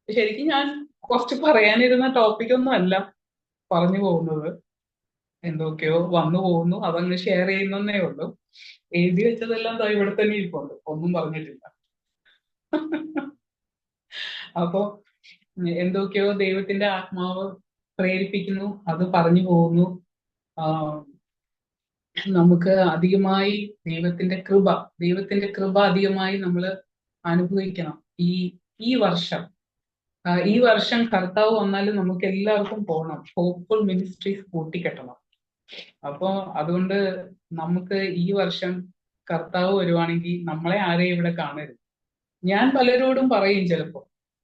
ശരിക്കും ഞാൻ കുറച്ച് പറയാനിരുന്ന ടോപ്പിക് ഒന്നും അല്ല പറഞ്ഞു പോകുന്നത്. എന്തൊക്കെയോ വന്നു പോകുന്നു, അതങ്ങ് ഷെയർ ചെയ്യുന്നേ ഉള്ളൂ. എഴുതി വെച്ചതെല്ലാം ദാ ഇവിടെ തന്നെ ഇരിപ്പുണ്ട്, ഒന്നും പറഞ്ഞിട്ടില്ല. അപ്പോ എന്തൊക്കെയോ ദൈവത്തിന്റെ ആത്മാവ് പ്രേരിപ്പിക്കുന്നു, അത് പറഞ്ഞു പോകുന്നു. ആ, നമുക്ക് അധികമായി ദൈവത്തിന്റെ കൃപ അധികമായി നമ്മൾ അനുഭവിക്കണം. ഈ ഈ വർഷം ഈ വർഷം കർത്താവ് വന്നാലും നമുക്ക് എല്ലാവർക്കും പോകണം. ഹോപ്പ്ഫുൾ മിനിസ്ട്രീസ് കൂട്ടിക്കെട്ടണം. അപ്പോ അതുകൊണ്ട് നമുക്ക് ഈ വർഷം കർത്താവ് വരുവാണെങ്കിൽ നമ്മളെ ആരെയും ഇവിടെ കാണരുത്. ഞാൻ പലരോടും പറയും,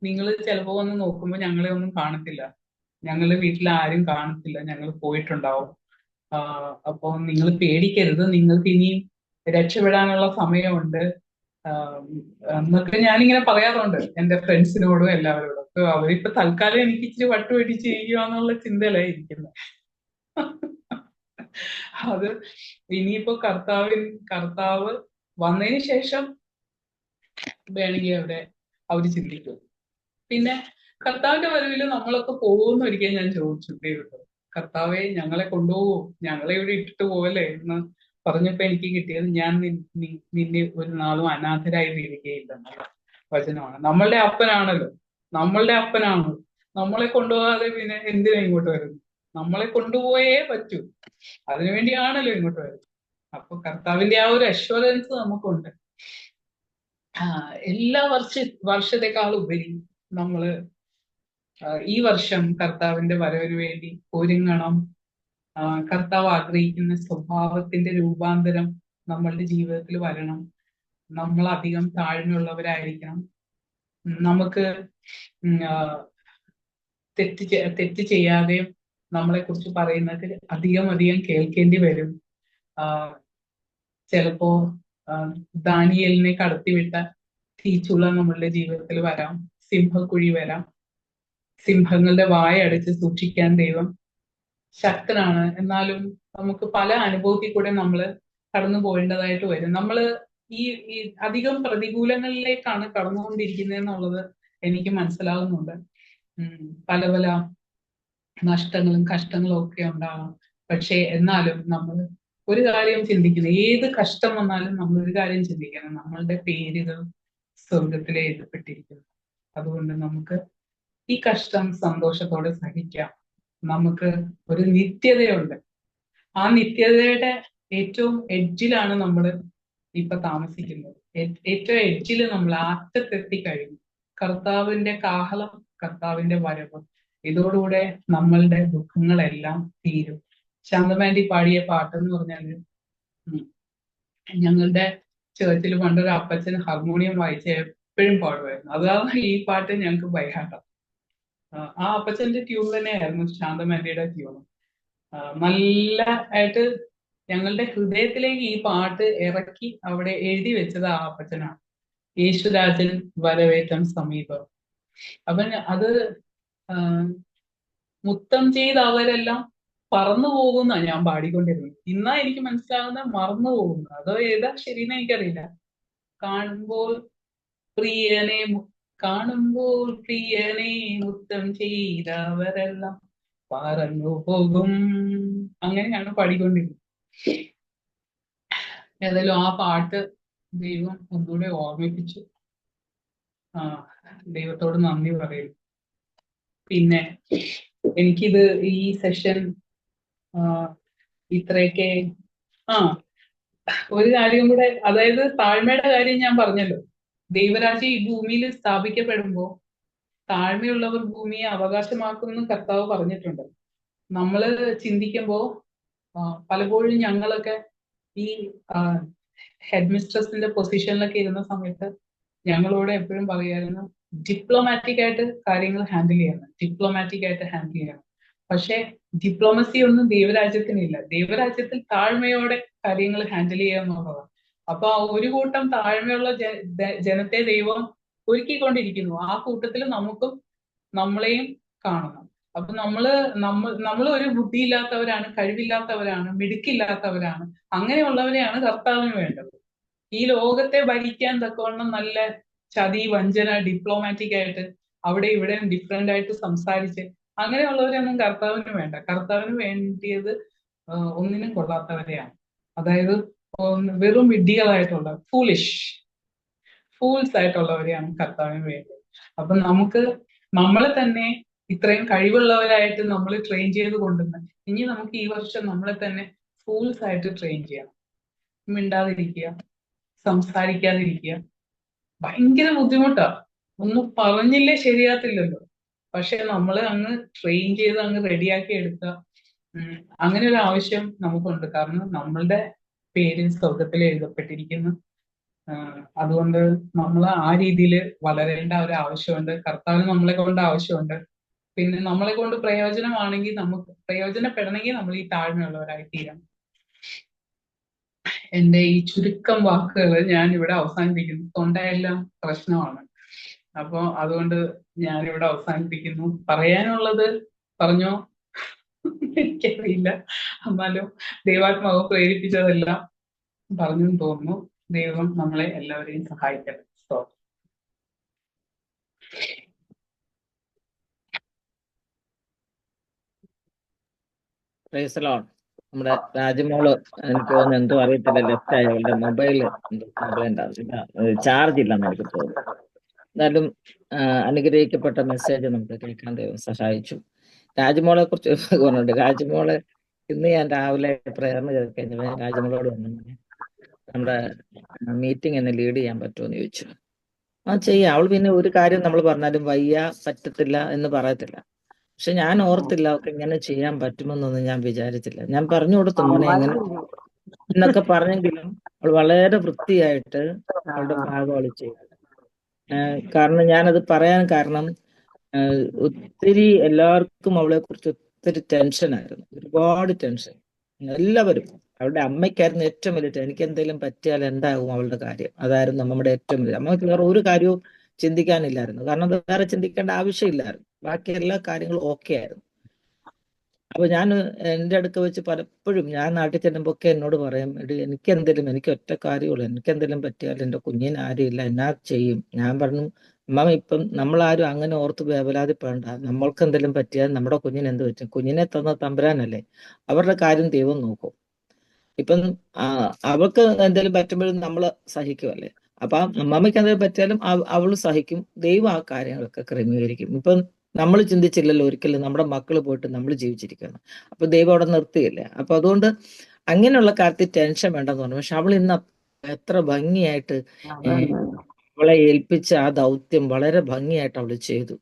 നിങ്ങൾ ചിലപ്പോ വന്ന് നോക്കുമ്പോൾ ഞങ്ങളെ ഒന്നും കാണത്തില്ല, ഞങ്ങളുടെ വീട്ടിൽ ആരും കാണത്തില്ല, ഞങ്ങൾ പോയിട്ടുണ്ടാവും. അപ്പൊ നിങ്ങൾ പേടിക്കരുത്, നിങ്ങൾക്ക് ഇനിയും രക്ഷപ്പെടാനുള്ള സമയമുണ്ട് എന്നൊക്കെ ഞാനിങ്ങനെ പറയാറുണ്ട് എന്റെ ഫ്രണ്ട്സിനോടും എല്ലാവരോടും. അപ്പൊ അവരിപ്പോ തൽക്കാലം എനിക്ക് ഇച്ചിരി വട്ടുപിടിച്ച് ചെയ്യുക ചിന്തയിലായി ഇരിക്കുന്നത്. അത് ഇനിയിപ്പോ കർത്താവ് വന്നതിന് ശേഷം വേണമെങ്കിൽ അവര് ചിന്തിക്കും. പിന്നെ കർത്താവിന്റെ വരവിൽ നമ്മളൊക്കെ പോകുമെന്ന് ഒരിക്കൽ ഞാൻ ചോദിച്ചു ദൈവത്തോട്, കർത്താവെ ഞങ്ങളെ കൊണ്ടുപോകുമോ, ഞങ്ങളെ ഇവിടെ ഇട്ടിട്ട് പോവല്ലേ എന്ന് പറഞ്ഞപ്പോ എനിക്ക് കിട്ടിയത്, ഞാൻ നിന്നെ ഒരു നാളും അനാഥരായി തീരുകയില്ലെന്നുള്ള വചനമാണ്. നമ്മളുടെ അപ്പനാണല്ലോ, നമ്മളെ കൊണ്ടുപോകാതെ പിന്നെ എന്തിനാ ഇങ്ങോട്ട് വരുന്നത്? നമ്മളെ കൊണ്ടുപോയേ പറ്റൂ, അതിനുവേണ്ടിയാണല്ലോ ഇങ്ങോട്ട് വരുന്നത്. അപ്പൊ കർത്താവിന്റെ ആ ഒരു അഷ്വറൻസ് നമുക്കുണ്ട്. എല്ലാ വർഷത്തെക്കാളും ഉപരി നമ്മള് ഈ വർഷം കർത്താവിന്റെ വരവിന് വേണ്ടി ഒരുങ്ങണം. കർത്താവ് ആഗ്രഹിക്കുന്ന സ്വഭാവത്തിന്റെ രൂപാന്തരം നമ്മളുടെ ജീവിതത്തിൽ വരണം. നമ്മൾ അധികം താഴ്മയുള്ളവരായിരിക്കണം. നമുക്ക് തെറ്റ് ചെയ്യാതെയും നമ്മളെ കുറിച്ച് പറയുന്നതിൽ അധികം കേൾക്കേണ്ടി വരും. ചിലപ്പോ ദാനിയേലിനെ കടത്തിവിട്ട തീച്ചുള നമ്മളുടെ ജീവിതത്തിൽ വരാം, സിംഹക്കുഴി വരാം. സിംഹങ്ങളുടെ വായ അടച്ച് സൂക്ഷിക്കാൻ ദൈവം ശക്തനാണ്. എന്നാലും നമുക്ക് പല അനുഭവത്തിൽ കൂടെ നമ്മൾ കടന്നു പോകേണ്ടതായിട്ട് വരും. നമ്മള് ഈ അധികം പ്രതികൂലങ്ങളിലേക്കാണ് കടന്നുകൊണ്ടിരിക്കുന്നത് എനിക്ക് മനസ്സിലാകുന്നുണ്ട്. പല പല നഷ്ടങ്ങളും കഷ്ടങ്ങളും ഒക്കെ ഉണ്ടാകാം. പക്ഷെ എന്നാലും നമ്മൾ ഒരു കാര്യം ചിന്തിക്കണം, ഏത് കഷ്ടം വന്നാലും നമ്മൾ ഒരു കാര്യം ചിന്തിക്കണം, നമ്മളുടെ പേരുകൾ സ്വർഗത്തിലെ എഴുതപ്പെട്ടിരിക്കുന്നു. അതുകൊണ്ട് നമുക്ക് ഈ കഷ്ടം സന്തോഷത്തോടെ സഹിക്കാം. നമുക്ക് ഒരു നിത്യതയുണ്ട്. ആ നിത്യതയുടെ ഏറ്റവും എഡ്ജിലാണ് നമ്മൾ ഇപ്പൊ താമസിക്കുന്നത്. ഏറ്റവും എഡ്ജില് നമ്മൾ അറ്റത്തെത്തി കഴിഞ്ഞു. കർത്താവിന്റെ കാഹളം, കർത്താവിന്റെ വരവ്, ഇതോടുകൂടെ നമ്മളുടെ ദുഃഖങ്ങളെല്ലാം തീരും. ശാന്തമാൻറ്റി പാടിയ പാട്ടെന്ന് പറഞ്ഞാല്, ഞങ്ങളുടെ ചേർച്ചിൽ പണ്ടൊരു അപ്പച്ചൻ ഹാർമോണിയം വായിച്ച് എപ്പോഴും പാടുമായിരുന്നു. അതാണ് ഈ പാട്ട് ഞങ്ങൾക്ക് ബൈഹാർട്ടാണ്. ആ അപ്പച്ചന്റെ ട്യൂൺ തന്നെയായിരുന്നു ശാന്തമാൻറ്റിയുടെ ട്യൂൺ. നല്ല ആയിട്ട് ഞങ്ങളുടെ ഹൃദയത്തിലേക്ക് ഈ പാട്ട് ഇറക്കി അവിടെ എഴുതി വെച്ചത് ആ അപ്പച്ചനാണ്. യേശുരാജൻ വരവേറ്റം സമീപം. അപ്പൊ അത് മുത്തം ചെയ്ത് അവരെല്ലാം പറന്നു പോകുന്ന ഞാൻ പാടിക്കൊണ്ടിരുന്നത്. ഇന്നാ എനിക്ക് മനസ്സിലാകുന്ന മറന്നു പോകുന്നു, അതോ ഏതാ ശരിയെന്ന് എനിക്കറിയില്ല. കാണുമ്പോൾ പ്രിയനെ മുത്തം ചെയ്തവരെല്ലാം പറന്നു പോകും, അങ്ങനെയാണ് പാടിക്കൊണ്ടിരുന്നത്. ഏതായാലും ആ പാട്ട് ദൈവം ഒന്നുകൂടെ ഓർമ്മിപ്പിച്ചു. ദൈവത്തോട് നന്ദി പറയും. പിന്നെ എനിക്കിത് ഈ സെഷൻ ഇത്രയൊക്കെ ഒരു കാര്യം കൂടെ, അതായത് താഴ്മയുടെ കാര്യം ഞാൻ പറഞ്ഞല്ലോ. ദൈവരാജ്യം ഈ ഭൂമിയിൽ സ്ഥാപിക്കപ്പെടുമ്പോൾ താഴ്മയുള്ളവർ ഭൂമിയെ അവകാശമാക്കുമെന്ന് കർത്താവ് പറഞ്ഞിട്ടുണ്ട്. നമ്മള് ചിന്തിക്കുമ്പോ പലപ്പോഴും ഞങ്ങളൊക്കെ ഈ ഹെഡ് മിസ്ട്രസിന്റെ പൊസിഷനിലൊക്കെ ഇരുന്ന സമയത്ത് ഞങ്ങളോട് എപ്പോഴും പറയായിരുന്നു, ഡിപ്ലോമാറ്റിക് ആയിട്ട് കാര്യങ്ങൾ ഹാൻഡിൽ ചെയ്യണം. പക്ഷെ ഡിപ്ലോമസി ഒന്നും ദൈവരാജ്യത്തിനില്ല. ദൈവരാജ്യത്തിൽ താഴ്മയോടെ കാര്യങ്ങൾ ഹാൻഡിൽ ചെയ്യുക എന്നുള്ളതാണ്. അപ്പൊ ഒരു കൂട്ടം താഴ്മയുള്ള ജനത്തെ ദൈവം ഒരുക്കിക്കൊണ്ടിരിക്കുന്നു. ആ കൂട്ടത്തിൽ നമുക്കും നമ്മളെയും കാണണം. അപ്പൊ നമ്മൾ ഒരു ബുദ്ധിയില്ലാത്തവരാണ്, കഴിവില്ലാത്തവരാണ്, മിടുക്കില്ലാത്തവരാണ്. അങ്ങനെയുള്ളവരെയാണ് കർത്താവിന് വേണ്ടത്. ഈ ലോകത്തെ ഭരിക്കാൻ തക്കവണ്ണം നല്ല ചതി, വഞ്ചന, ഡിപ്ലോമാറ്റിക് ആയിട്ട് അവിടെ ഇവിടെ ഡിഫറെന്റ് ആയിട്ട് സംസാരിച്ച് അങ്ങനെയുള്ളവരൊന്നും കർത്താവിന് വേണ്ട. കർത്താവിന് വേണ്ടിയത് ഒന്നിനും കൊള്ളാത്തവരെയാണ്. അതായത് വെറും വിഡ്ഢികളായിട്ടുള്ള ഫൂൾസ് ആയിട്ടുള്ളവരെയാണ് കർത്താവിന് വേണ്ടത്. അപ്പൊ നമുക്ക് നമ്മളെ തന്നെ ഇത്രയും കഴിവുള്ളവരായിട്ട് നമ്മൾ ട്രെയിൻ ചെയ്ത് കൊണ്ടുവന്ന് ഇനി നമുക്ക് ഈ വർഷം നമ്മളെ തന്നെ ഫൂൾസ് ആയിട്ട് ട്രെയിൻ ചെയ്യണം. മിണ്ടാതിരിക്കുക, സംസാരിക്കാതിരിക്കുക. ഭയങ്കര ബുദ്ധിമുട്ടാ. ഒന്നും പറഞ്ഞില്ലേ ശരിയാത്തില്ലല്ലോ. പക്ഷെ നമ്മൾ അങ്ങ് ട്രെയിൻ ചെയ്ത് അങ്ങ് റെഡിയാക്കി എടുക്കുക. അങ്ങനെ ഒരു ആവശ്യം നമുക്കുണ്ട്. കാരണം നമ്മളുടെ പേര് സ്വർഗത്തിൽ എഴുതപ്പെട്ടിരിക്കുന്നു. അതുകൊണ്ട് നമ്മൾ ആ രീതിയിൽ വളരേണ്ട ഒരു ആവശ്യമുണ്ട്. കർത്താവിന് നമ്മളെ കൊണ്ട് ആവശ്യമുണ്ട്. പിന്നെ നമ്മളെ കൊണ്ട് പ്രയോജനമാണെങ്കിൽ, നമുക്ക് പ്രയോജനപ്പെടണമെങ്കിൽ നമ്മൾ ഈ താഴ്മയുള്ളവരായി തീരണം. എന്റെ ഈ ചുരുക്കം വാക്കുകൾ ഞാൻ ഇവിടെ അവസാനിപ്പിക്കുന്നു. തൊണ്ടയെല്ലാം പ്രശ്നമാണ്. അപ്പൊ അതുകൊണ്ട് ഞാൻ ഇവിടെ അവസാനിപ്പിക്കുന്നു. പറയാനുള്ളത് പറഞ്ഞോ എനിക്കറിയില്ല. എന്നാലും ദൈവാത്മാവ് പ്രേരിപ്പിച്ചതെല്ലാം പറഞ്ഞു തോന്നുന്നു. ദൈവം നമ്മളെ എല്ലാവരെയും സഹായിക്കട്ടെ. Praise the Lord. നമ്മുടെ രാജ്മോള് എനിക്ക് തോന്നുന്നു എന്തോ അറിയത്തില്ല, ലെഫ്റ്റ് ആയി, അവളുടെ മൊബൈല് എന്തോ കംപ്ലൈന്റ് ആവില്ല, ചാർജ് ഇല്ലെന്ന് എനിക്ക് തോന്നുന്നു. എന്നാലും അനുഗ്രഹിക്കപ്പെട്ട മെസ്സേജ് നമുക്ക് കേൾക്കാൻ ദൈവം സഹായിച്ചു. രാജ്മോളെ കുറിച്ച് പറഞ്ഞിട്ടുണ്ട്. രാജ്മോള് ഇന്ന് ഞാൻ രാവിലെ പ്രേരണ ചെയ്ത് കഴിഞ്ഞപ്പോൾ ഞാൻ രാജ്മോളോട് വന്നു, നമ്മുടെ മീറ്റിംഗ് എന്നെ ലീഡ് ചെയ്യാൻ പറ്റുമോ എന്ന് ചോദിച്ചു. ചെയ്യാം. അവൾ പിന്നെ ഒരു കാര്യം നമ്മൾ പറഞ്ഞാലും വയ്യ പറ്റത്തില്ല എന്ന് പറയത്തില്ല. പക്ഷെ ഞാൻ ഓർത്തില്ല അവൾക്ക് ഇങ്ങനെ ചെയ്യാൻ പറ്റുമെന്നൊന്നും ഞാൻ വിചാരിച്ചില്ല. ഞാൻ പറഞ്ഞു കൊടുത്തു, മോനെ എങ്ങനെ എന്നൊക്കെ പറഞ്ഞെങ്കിലും അവൾ വളരെ വൃത്തിയായിട്ട് അവളുടെ ഭാഗം അവൾ ചെയ്തു. കാരണം ഞാനത് പറയാൻ കാരണം ഒത്തിരി എല്ലാവർക്കും അവളെ കുറിച്ച് ഒത്തിരി ടെൻഷനായിരുന്നു, ഒരുപാട് ടെൻഷൻ. എല്ലാവരും, അവളുടെ അമ്മയ്ക്കായിരുന്നു ഏറ്റവും വലിയ എനിക്ക് എന്തെങ്കിലും പറ്റിയാൽ എന്താകും അവളുടെ കാര്യം, അതായിരുന്നു നമ്മുടെ ഏറ്റവും വലിയ. അമ്മയ്ക്ക് വേറെ ഒരു കാര്യവും ചിന്തിക്കാനില്ലായിരുന്നു, കാരണം വേറെ ചിന്തിക്കേണ്ട ആവശ്യമില്ലായിരുന്നു, ബാക്കി എല്ലാ കാര്യങ്ങളും ഓക്കെ ആയിരുന്നു. അപ്പൊ ഞാൻ എൻ്റെ അടുക്ക വെച്ച് പലപ്പോഴും ഞാൻ നാട്ടിൽ ചെല്ലുമ്പോൾ ഒക്കെ എന്നോട് പറയും, എനിക്ക് ഒറ്റ കാര്യമുള്ളൂ, എനിക്ക് എന്തെങ്കിലും പറ്റിയാൽ എൻ്റെ കുഞ്ഞിന് ആരുമില്ല, എന്നാ ചെയ്യും. ഞാൻ പറഞ്ഞു, അമ്മ ഇപ്പം നമ്മളാരും അങ്ങനെ ഓർത്ത് വേവലാതിപ്പെടണ്ട, നമ്മൾക്ക് എന്തെങ്കിലും പറ്റിയാൽ നമ്മുടെ കുഞ്ഞിന് എന്ത് പറ്റും, കുഞ്ഞിനെ തന്ന തമ്പുരാനല്ലേ, അവരുടെ കാര്യം ദൈവം നോക്കും. ഇപ്പം അവൾക്ക് എന്തെങ്കിലും പറ്റുമ്പോഴും നമ്മൾ സഹിക്കുമല്ലേ. അപ്പൊ അമ്മമ്മയ്ക്ക് എന്തെങ്കിലും പറ്റിയാലും അവള് സഹിക്കും, ദൈവം ആ കാര്യങ്ങളൊക്കെ ക്രമീകരിക്കും. ഇപ്പം നമ്മൾ ചിന്തിച്ചില്ലല്ലോ ഒരിക്കലും നമ്മുടെ മക്കൾ പോയിട്ട് നമ്മൾ ജീവിച്ചിരിക്കണം, അപ്പൊ ദൈവം അവിടെ നിർത്തുകയില്ലേ. അപ്പൊ അതുകൊണ്ട് അങ്ങനെയുള്ള കാര്യത്തിൽ ടെൻഷൻ വേണ്ടെന്ന് പറഞ്ഞു. പക്ഷെ അവൾ ഇന്ന് എത്ര ഭംഗിയായിട്ട് അവളെ ഏൽപ്പിച്ച ആ ദൗത്യം വളരെ ഭംഗിയായിട്ട് അവള് ചെയ്തു.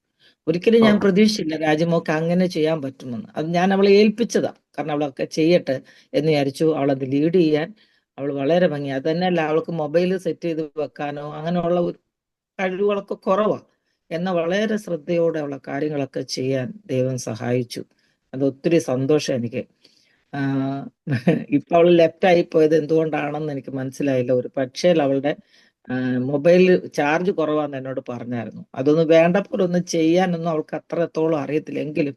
ഒരിക്കലും ഞാൻ പ്രതീക്ഷിച്ചില്ല രാജ്യമൊക്കെ അങ്ങനെ ചെയ്യാൻ പറ്റുമെന്ന്. അത് ഞാൻ അവളെ ഏൽപ്പിച്ചതാ, കാരണം അവളൊക്കെ ചെയ്യട്ടെ എന്ന് വിചാരിച്ചു. അവളത് ലീഡ് ചെയ്യാൻ അവൾ വളരെ ഭംഗി. അത് തന്നെയല്ല, അവൾക്ക് മൊബൈൽ സെറ്റ് ചെയ്ത് വെക്കാനോ അങ്ങനെയുള്ള കഴിവുകളൊക്കെ കുറവാണ്. എന്നാൽ വളരെ ശ്രദ്ധയോടെ അവളെ കാര്യങ്ങളൊക്കെ ചെയ്യാൻ ദൈവം സഹായിച്ചു. അത് ഒത്തിരി സന്തോഷം എനിക്ക്. ഇപ്പൊ അവൾ ലെഫ്റ്റ് ആയി പോയത് എന്തുകൊണ്ടാണെന്ന് എനിക്ക് മനസ്സിലായില്ല. ഒരു പക്ഷേ അവളുടെ മൊബൈൽ ചാർജ് കുറവാന്ന് എന്നോട് പറഞ്ഞായിരുന്നു. അതൊന്നും വേണ്ടപ്പോൾ ഒന്നും ചെയ്യാനൊന്നും അവൾക്ക് അത്രത്തോളം അറിയത്തില്ല, എങ്കിലും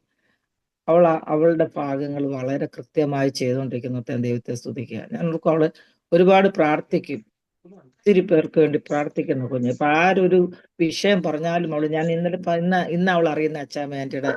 അവളുടെ ഭാഗങ്ങൾ വളരെ കൃത്യമായി ചെയ്തുകൊണ്ടിരിക്കുന്ന ദൈവത്തെ സ്തുതിക്കുക. ഞാൻ അവള് ഒരുപാട് പ്രാർത്ഥിക്കും, ഒത്തിരി പേർക്ക് വേണ്ടി പ്രാർത്ഥിക്കുന്ന കുഞ്ഞ്. ഇപ്പൊ ആരൊരു വിഷയം പറഞ്ഞാലും ഞാൻ ഇന്ന് അവൾ അറിയുന്ന അച്ചാമ്മ ആന്റിയുടെ